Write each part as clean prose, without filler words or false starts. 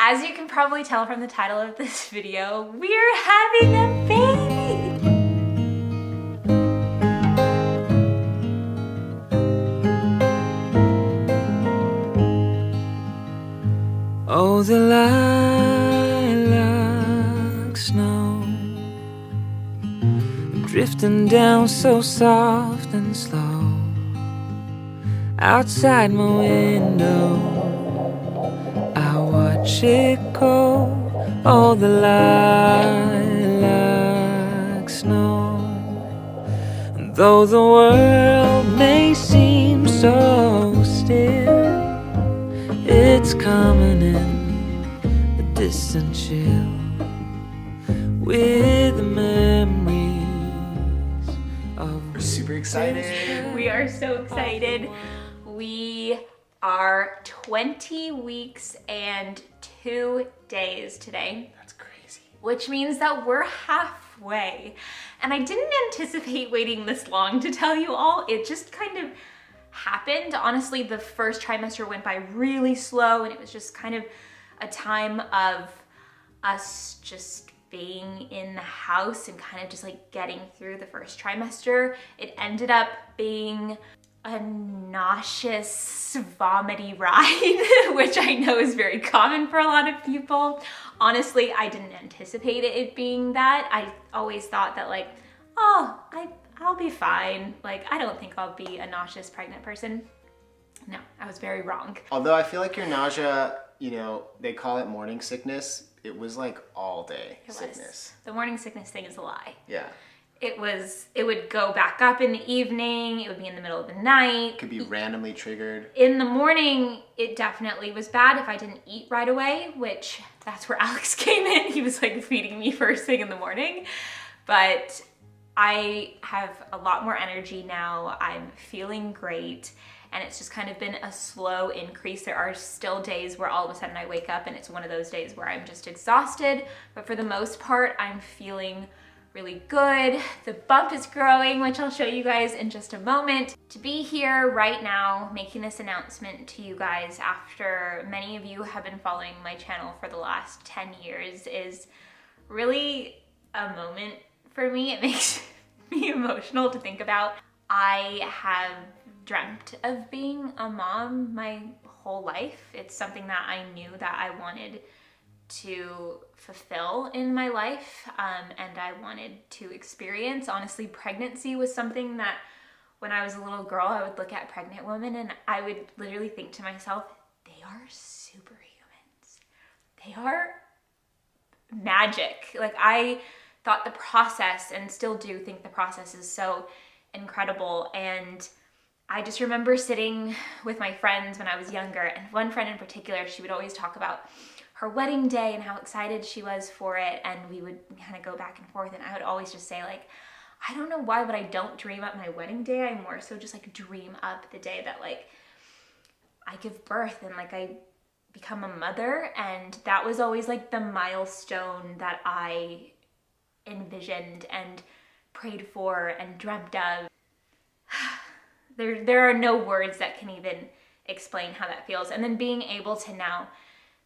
As you can probably tell from the title of this video, we're having a baby! Oh, the lilac snow, drifting down so soft and slow outside my window. I watch it go. Oh, the lilac snow. And though the world may seem so still, it's coming in a distant chill with the memories of. We're super excited. We are so excited. We are 20 weeks and 2 days today. That's crazy. Which means that we're halfway. And I didn't anticipate waiting this long to tell you all. It just kind of happened. Honestly, the first trimester went by really slow, and it was just kind of a time of us just being in the house and kind of just like getting through the first trimester. It ended up being a nauseous, vomity ride, which I know is very common for a lot of people. Honestly, I didn't anticipate it being that. I always thought that like, oh, I'll be fine. Like, I don't think I'll be a nauseous pregnant person. No, I was very wrong. Although I feel like your nausea, you know, they call it morning sickness. It was like all day sickness. The morning sickness thing is a lie. Yeah. It would go back up in the evening. It would be in the middle of the night. Could be randomly triggered. In the morning, it definitely was bad if I didn't eat right away, which that's where Alex came in. He was like feeding me first thing in the morning. But I have a lot more energy now. I'm feeling great. And it's just kind of been a slow increase. There are still days where all of a sudden I wake up and it's one of those days where I'm just exhausted. But for the most part, I'm feeling really good. The bump is growing, which I'll show you guys in just a moment. To be here right now, making this announcement to you guys after many of you have been following my channel for the last 10 years is really a moment for me. It makes me emotional to think about. I have dreamt of being a mom my whole life. It's something that I knew that I wanted to fulfill in my life, and I wanted to experience. Honestly, pregnancy was something that when I was a little girl, I would look at pregnant women and I would literally think to myself, they are superhumans. They are magic. Like, I thought the process, and still do think the process, is so incredible. And I just remember sitting with my friends when I was younger, and one friend in particular, she would always talk about her wedding day and how excited she was for it, and we would kind of go back and forth, and I would always just say like, I don't know why, but I don't dream up my wedding day. I more so just like dream up the day that like I give birth and like I become a mother. And that was always like the milestone that I envisioned and prayed for and dreamt of. There are no words that can even explain how that feels. And then being able to now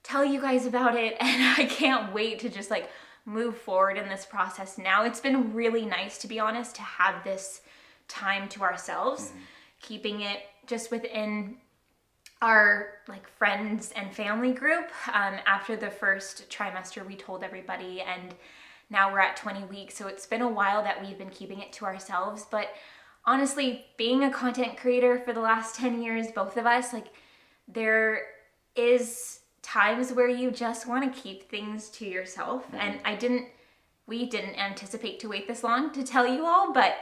tell you guys about it, and I can't wait to just like move forward in this process now. It's been really nice, to be honest, to have this time to ourselves, keeping it just within our like friends and family group. After the first trimester, we told everybody, and now we're at 20 weeks. So it's been a while that we've been keeping it to ourselves. But honestly, being a content creator for the last 10 years, both of us, like, there is times where you just want to keep things to yourself. And we didn't anticipate to wait this long to tell you all, but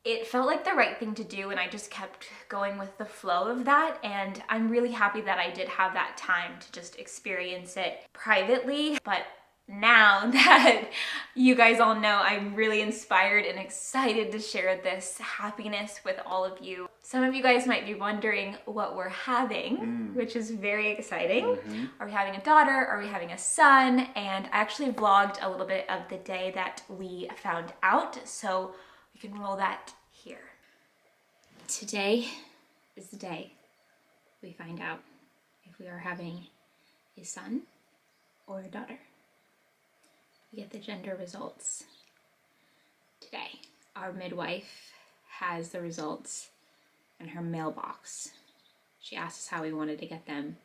it felt like the right thing to do, and I just kept going with the flow of that. And I'm really happy that I did have that time to just experience it privately. But now that you guys all know, I'm really inspired and excited to share this happiness with all of you. Some of you guys might be wondering what we're having, which is very exciting. Are we having a daughter? Are we having a son? And I actually vlogged a little bit of the day that we found out, so we can roll that here. Today is the day we find out if we are having a son or a daughter. We get the gender results today. Our midwife has the results in her mailbox. She asked us how we wanted to get them,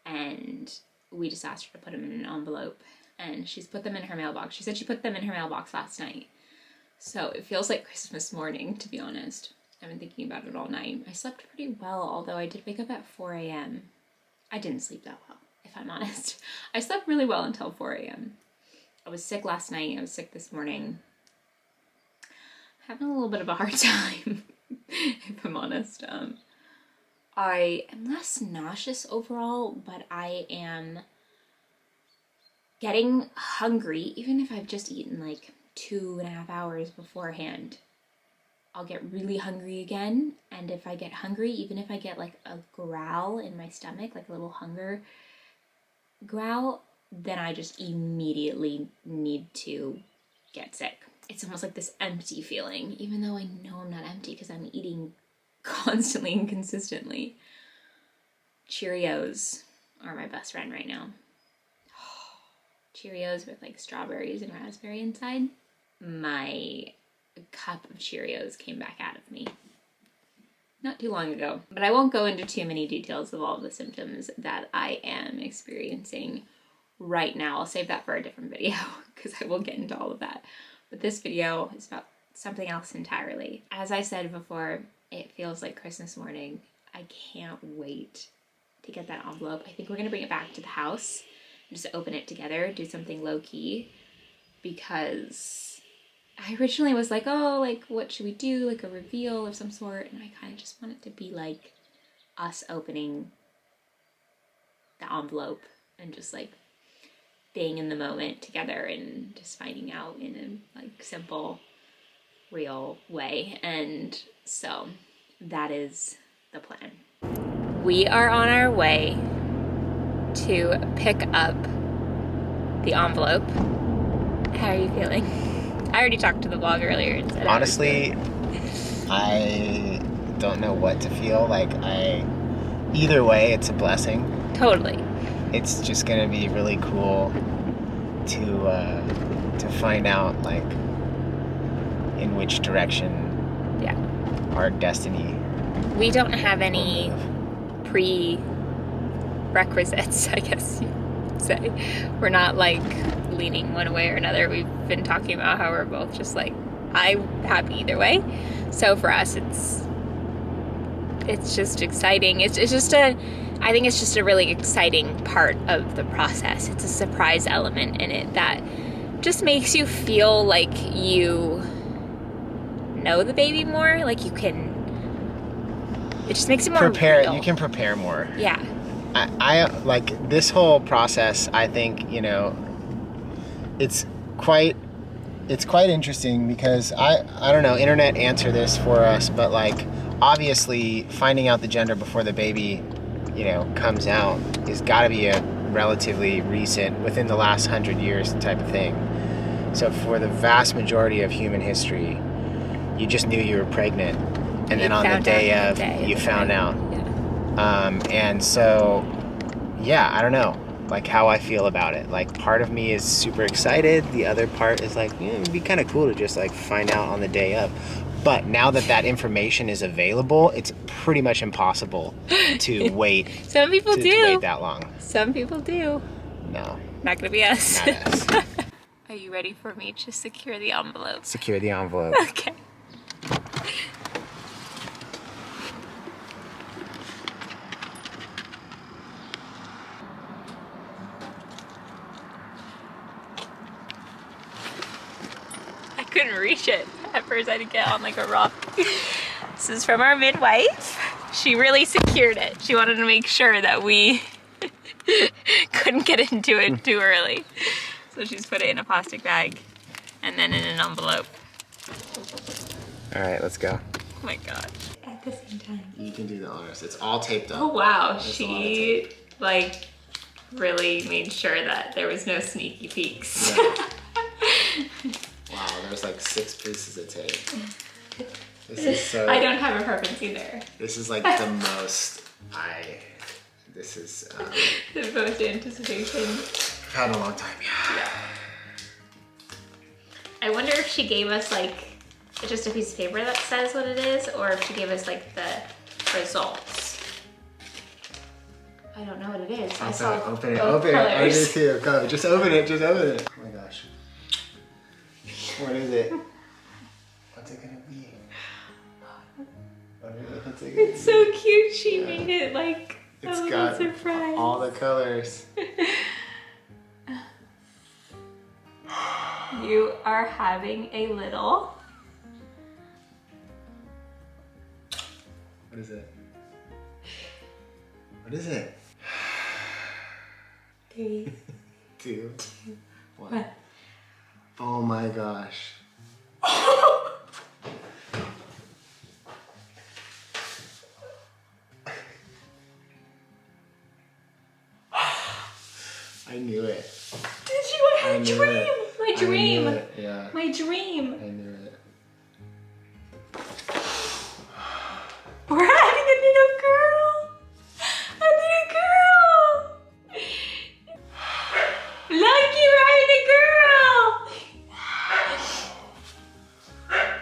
and we just asked her to put them in an envelope, and she's put them in her mailbox. She said she put them in her mailbox last night. So it feels like Christmas morning, to be honest. I've been thinking about it all night. I slept pretty well, although I did wake up at 4 a.m. I didn't sleep that well, if I'm honest. I slept really well until 4 a.m. I was sick last night. I was sick this morning. Having a little bit of a hard time, if I'm honest. I am less nauseous overall, but I am getting hungry, even if I've just eaten like 2.5 hours beforehand. I'll get really hungry again, and if I get hungry, even if I get like a growl in my stomach, like a little hunger growl, then I just immediately need to get sick. It's almost like this empty feeling, even though I know I'm not empty because I'm eating constantly and consistently. Cheerios are my best friend right now. Cheerios with like strawberries and raspberry inside. My cup of Cheerios came back out of me not too long ago. But I won't go into too many details of all of the symptoms that I am experiencing right now. I'll save that for a different video because I will get into all of that. But this video is about something else entirely. As I said before, it feels like Christmas morning. I can't wait to get that envelope. I think we're gonna bring it back to the house and just open it together, do something low key, because I originally was like, oh, like what should we do? Like a reveal of some sort. And I kind of just want it to be like us opening the envelope and just like being in the moment together and just finding out in a like simple, real way. And so that is the plan. We are on our way to pick up the envelope. How are you feeling? I already talked to the vlog earlier and said honestly, I don't know what to feel. Like either way, it's a blessing. Totally. It's just gonna be really cool to find out like in which direction our destiny. We don't have any prerequisites, I guess you'd say. We're not like leaning one way or another. We've been talking about how we're both just like, I'm happy either way. So for us, it's just exciting. I think it's just a really exciting part of the process. It's a surprise element in it that just makes you feel like you know the baby more. Like it just makes it more real. You can prepare more. Yeah. I like this whole process. I think, it's quite interesting because I don't know, internet answer this for us, but like obviously finding out the gender before the baby, comes out is got to be a relatively recent, within the last 100 years type of thing. So for the vast majority of human history, you just knew you were pregnant, and then on the day of, you found out. Yeah. And so, yeah, I don't know, like how I feel about it. Like part of me is super excited. The other part is like, it'd be kind of cool to just like find out on the day of. But now that information is available, it's pretty much impossible to wait. Some people do. To wait that long. Some people do. No. Not gonna be us. Not us. Are you ready for me to secure the envelope? Secure the envelope. Okay. I couldn't reach it. At first I had to get on like a rock. This is from our midwife. She really secured it. She wanted to make sure that we couldn't get into it too early. So she's put it in a plastic bag and then in an envelope. All right, let's go. Oh my god. At the same time. You can do the honors. It's all taped up. Oh wow, she like really made sure that there was no sneaky peeks. Yeah. Wow, there's like 6 pieces of tape. This is so... I don't have a preference either. This is like the most... This is... the most anticipation. I've had a long time, yeah. I wonder if she gave us like just a piece of paper that says what it is, or if she gave us like the results. I don't know what it is. I saw open it, both open it. I colors. do too. Go, just open it, just open it. Oh my gosh. What is it? What's it gonna be? What's it gonna It's so cute. She made it like It's a got little surprise. all the colors. You are having a little. What is it? What is it? 3, 2, 1. 1. Oh my gosh. I knew it. Did you? I had a knew dream. it. My I dream. knew it, yeah. My dream. I knew it. We're having a little girl. A little girl. Look, you're having a girl.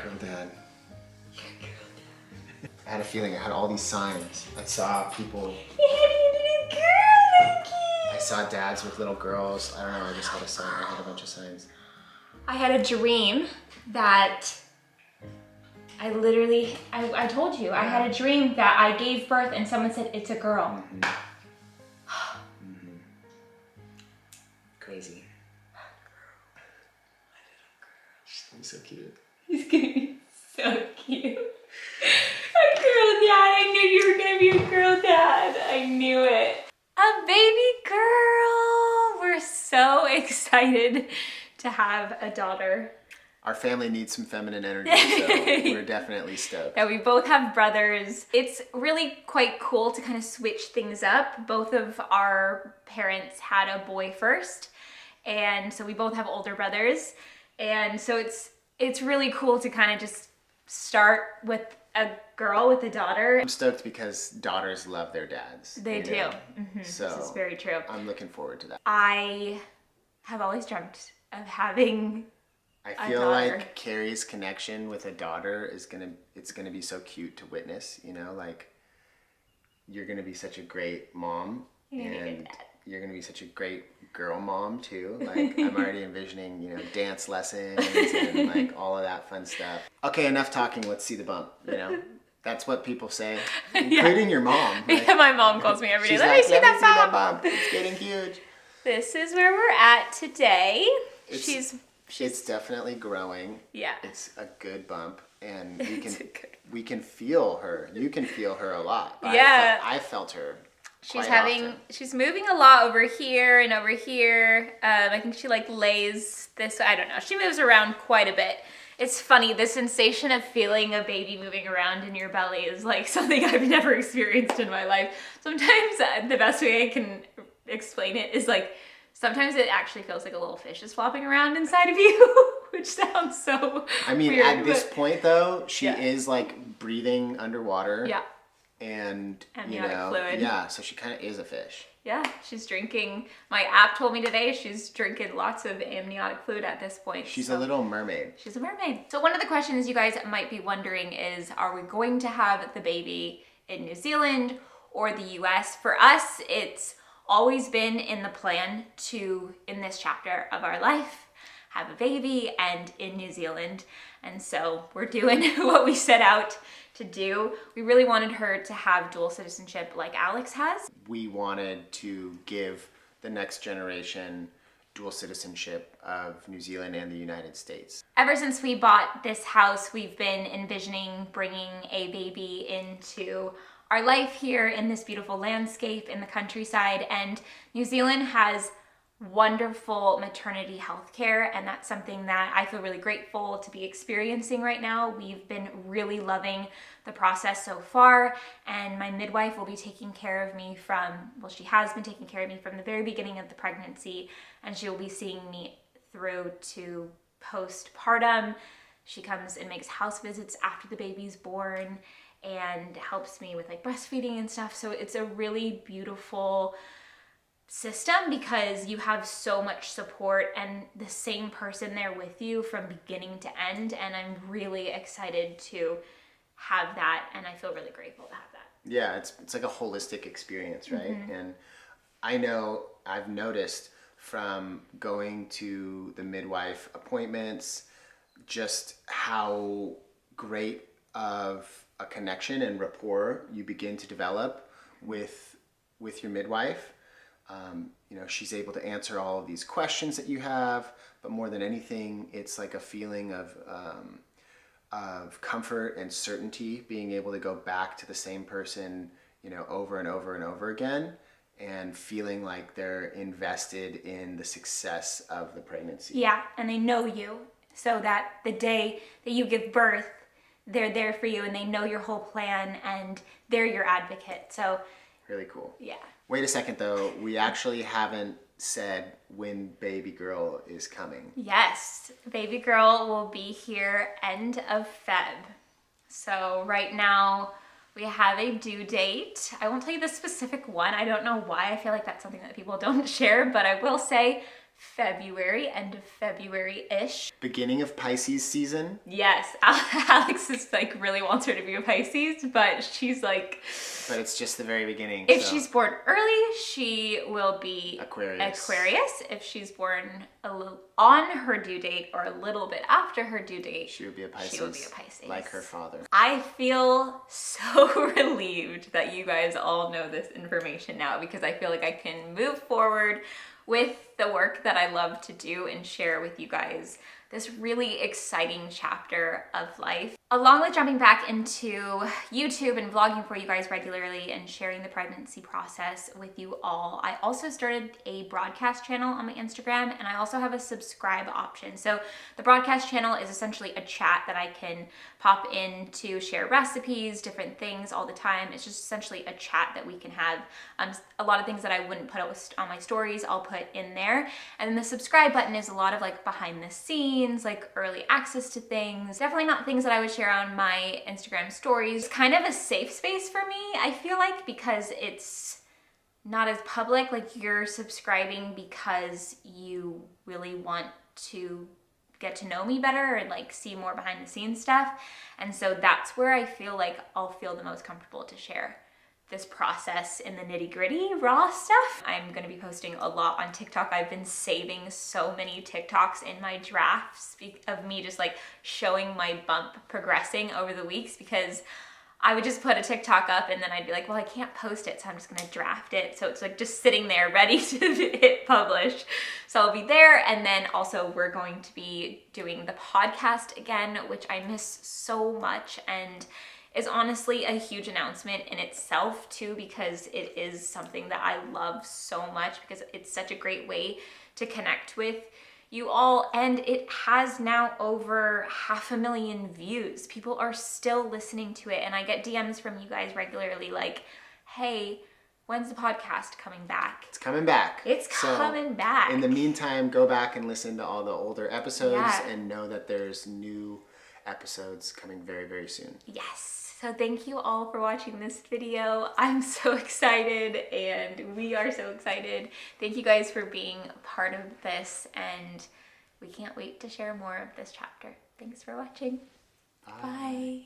Girl dad. I had a feeling. I had all these signs. I saw people. You're having a little girl, Lucky. I saw dads with little girls. I don't know. I just had a sign. I had a bunch of signs. I had a dream that I literally, I told you, I had a dream that I gave birth and someone said, it's a girl. Crazy. She's gonna be so cute. He's gonna be so cute. A girl dad, I knew you were gonna be a girl dad. I knew it. A baby girl. We're so excited to have a daughter. Our family needs some feminine energy, so we're definitely stoked. Yeah, we both have brothers. It's really quite cool to kind of switch things up. Both of our parents had a boy first, and so we both have older brothers. And so it's really cool to kind of just start with a girl, with a daughter. I'm stoked because daughters love their dads. They do. So This is very true. I'm looking forward to that. I have always dreamt of having I a feel daughter. like Carrie's connection with a daughter is it's gonna be so cute to witness, you know, like you're gonna be such a great mom You're gonna be a good and dad. you're gonna be such a great girl mom too. Like I'm already envisioning, you know, dance lessons and like all of that fun stuff. Okay, enough talking, let's see the bump, you know. That's what people say, including your mom. Like, Yeah, my mom calls me every day. she's Let like, me see that bump. bump. It's getting huge. This is where we're at today. It's definitely growing. Yeah. It's a good bump, and It's a good- we can feel her. You can feel her a lot. But Yeah. I felt her. She's quite often. she's moving a lot over here and over here. I think she like lays this, I don't know. She moves around quite a bit. It's funny, the sensation of feeling a baby moving around in your belly is like something I've never experienced in my life. Sometimes the best way I can explain it is like, sometimes it actually feels like a little fish is flopping around inside of you, which sounds so I mean, weird, at this but- point though, she Yeah. is like breathing underwater. Yeah. And Amniotic you know, fluid. yeah, so she kind of is a fish. Yeah, she's drinking, my app told me today, she's drinking lots of amniotic fluid at this point. She's so- a little mermaid. She's a mermaid. So one of the questions you guys might be wondering is, are we going to have the baby in New Zealand or the US? For us, it's always been in the plan to, in this chapter of our life, have a baby and in New Zealand. And so we're doing what we set out to do. We really wanted her to have dual citizenship like Alex has. We wanted to give the next generation dual citizenship of New Zealand and the United States. Ever since we bought this house, we've been envisioning bringing a baby into our life here in this beautiful landscape in the countryside. And New Zealand has wonderful maternity health care, and that's something that I feel really grateful to be experiencing right now. We've been really loving the process so far, and my midwife will be taking care of me she has been taking care of me from the very beginning of the pregnancy, and she will be seeing me through to postpartum. She comes and makes house visits after the baby's born and helps me with like breastfeeding and stuff. So it's a really beautiful system because you have so much support and the same person there with you from beginning to end. And I'm really excited to have that, and I feel really grateful to have that. Yeah, it's like a holistic experience, right? And I know I've noticed from going to the midwife appointments just how great of a connection and rapport you begin to develop with your midwife. You know, she's able to answer all of these questions that you have, but more than anything, it's like a feeling of comfort and certainty, being able to go back to the same person, you know, over and over and over again, and feeling like they're invested in the success of the pregnancy. Yeah, and they know you, so that the day that you give birth, they're there for you and they know your whole plan and they're your advocate. So Really cool. yeah. Wait a second though, we actually haven't said when baby girl is coming. Yes, baby girl will be here end of Feb. So right now we have a due date. I won't tell you the specific one. I don't know why. I feel like that's something that people don't share, but I will say February, end of February-ish. Beginning of Pisces season. Yes, Alex is like really wants her to be a Pisces, but she's like, But it's just the very beginning. if so she's born early, she will be Aquarius. If she's born a little on her due date or a little bit after her due date, She would be a Pisces. she will be a Pisces. Like her father. I feel so relieved that you guys all know this information now, because I feel like I can move forward with the work that I love to do and share with you guys this really exciting chapter of life. Along with jumping back into YouTube and vlogging for you guys regularly and sharing the pregnancy process with you all, I also started a broadcast channel on my Instagram, and I also have a subscribe option. So the broadcast channel is essentially a chat that I can pop in to share recipes, different things all the time. It's just essentially a chat that we can have. A lot of things that I wouldn't post on my stories, I'll put in there. And then the subscribe button is a lot of like behind the scenes, like early access to things. Definitely not things that I would share on my Instagram stories. Kind of a safe space for me, I feel like, because it's not as public. Like, you're subscribing because you really want to get to know me better and like see more behind the scenes stuff. And so that's where I feel like I'll feel the most comfortable to share this process in the nitty-gritty raw stuff. I'm gonna be posting a lot on TikTok. I've been saving so many TikToks in my drafts of me just like showing my bump progressing over the weeks, because I would just put a TikTok up and then I'd be like, well, I can't post it, so I'm just gonna draft it. So it's like just sitting there ready to hit publish. So I'll be there. And then also we're going to be doing the podcast again, which I miss so much, and is honestly a huge announcement in itself too, because it is something that I love so much, because it's such a great way to connect with you all, and it has now over 500,000 views. People are still listening to it, and I get DMs from you guys regularly like, hey, when's the podcast coming back? It's coming back. It's coming back. In the meantime, go back and listen to all the older episodes, Yeah. and know that there's new episodes coming very, very soon. Yes. So thank you all for watching this video. I'm so excited, and we are so excited. Thank you guys for being a part of this, and we can't wait to share more of this chapter. Thanks for watching. Bye.